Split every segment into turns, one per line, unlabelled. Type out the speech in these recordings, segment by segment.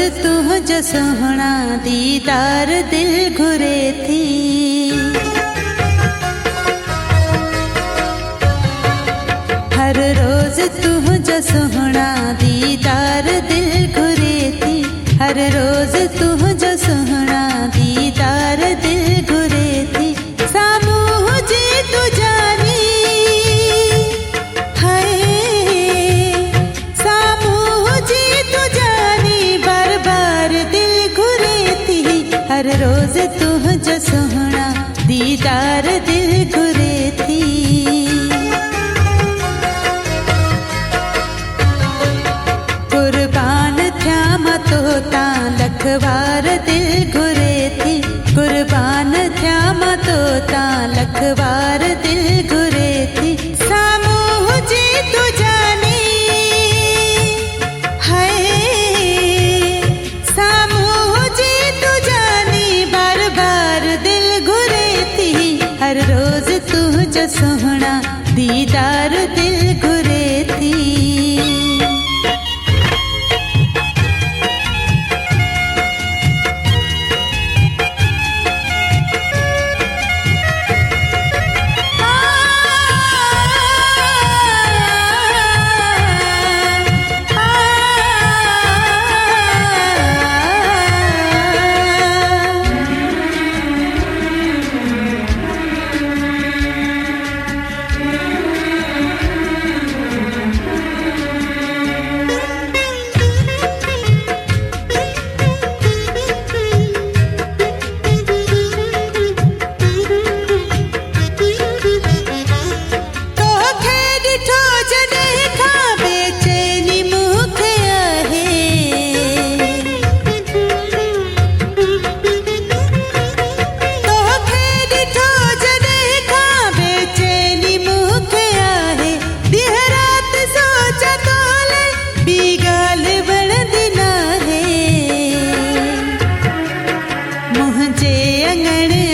तू जो सोहना दीदार दिल घुरे थी। हर रोज तू जो सोहना दीदार दिल घुरे थी। हर रोज तू जो सोहना दीदार दिल घुरे थी। सामूह जी तू जानी हाय, सामूह जी तू जानी बार बार दिल घुरे थी। हर रोज तू जो सोहना दीदार दिल घुरे थी। कुर्बान थ्या तो ता लखवार दिल घुरे थी। कुर्बान थ्या तो ता लखवार दिल घुरे थी। सामूह जी तू जानी हाय, सामूह जी तू जानी बार बार दिल घुरे थी। हर रोज तू जो सोहना दीदार दिल घुरे थी।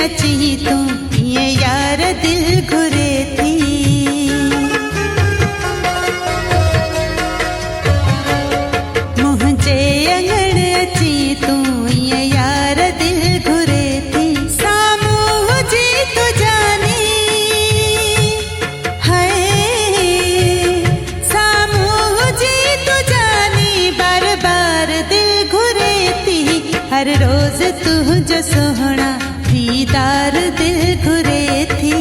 अची तू ये यार दिल घुरे थी। मुझे अंगण अची तू ये यार दिल घुरे थी। सामूह जी तू जानी हाय, सामूह जी तू जानी बार बार दिल घुरे थी। हर रोज तू जो सोहना दीदार दिल घुरे थी।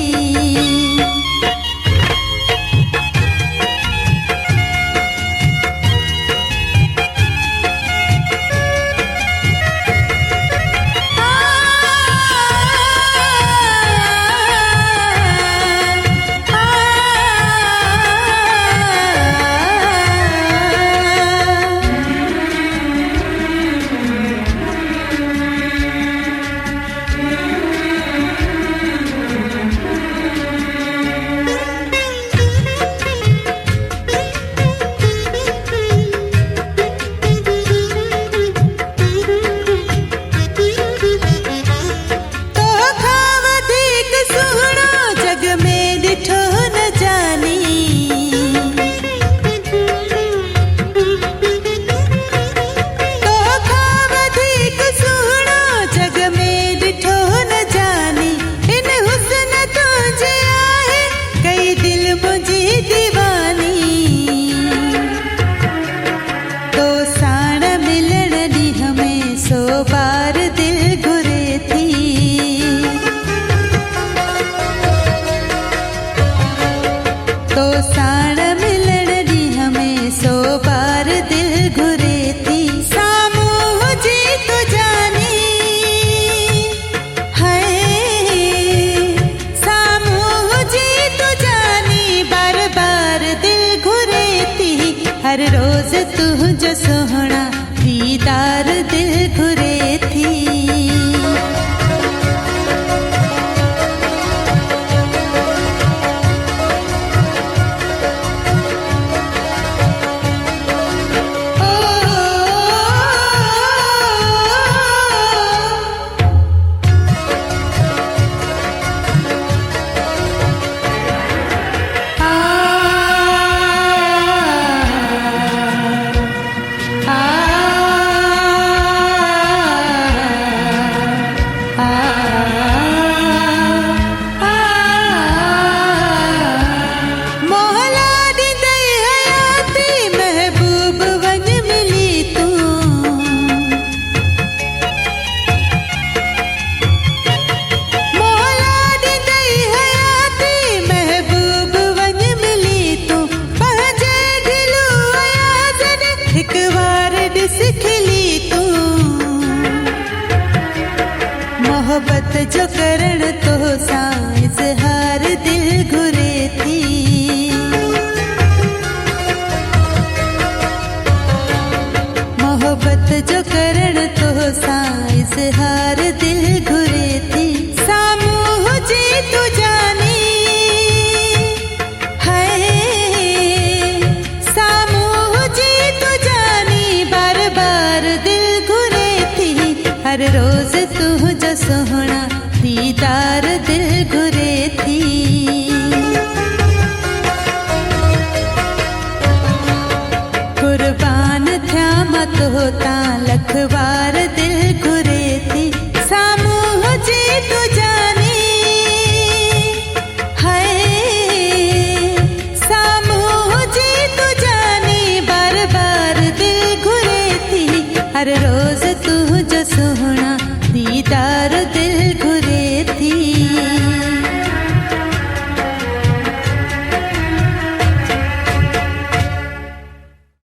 तो साण मिलण दी हमें 100 बार दिल घुरे थी। सामूह जी तू जानी हाय, सामूह जी तू जानी बार बार दिल घुरे थी। हर रोज तू जो सोहना दीदार दिल घुरे थी। जो करण तो साइज हार दिल घुरे थी। मोहब्बत जो करण तो साइज हार दिल घुरे थी। सामूह जी तू जानी है, सामूह जी तू जानी बार बार दिल घुरे थी। हर रोज तू जो सोहना दीदार दिल घुरे थी। कुर्बान थिया मत होता लखवार दिल घुरे थी। सामूह जी तू जानी है, सामूह जी तू जानी बार बार दिल घुरे थी। हर रोज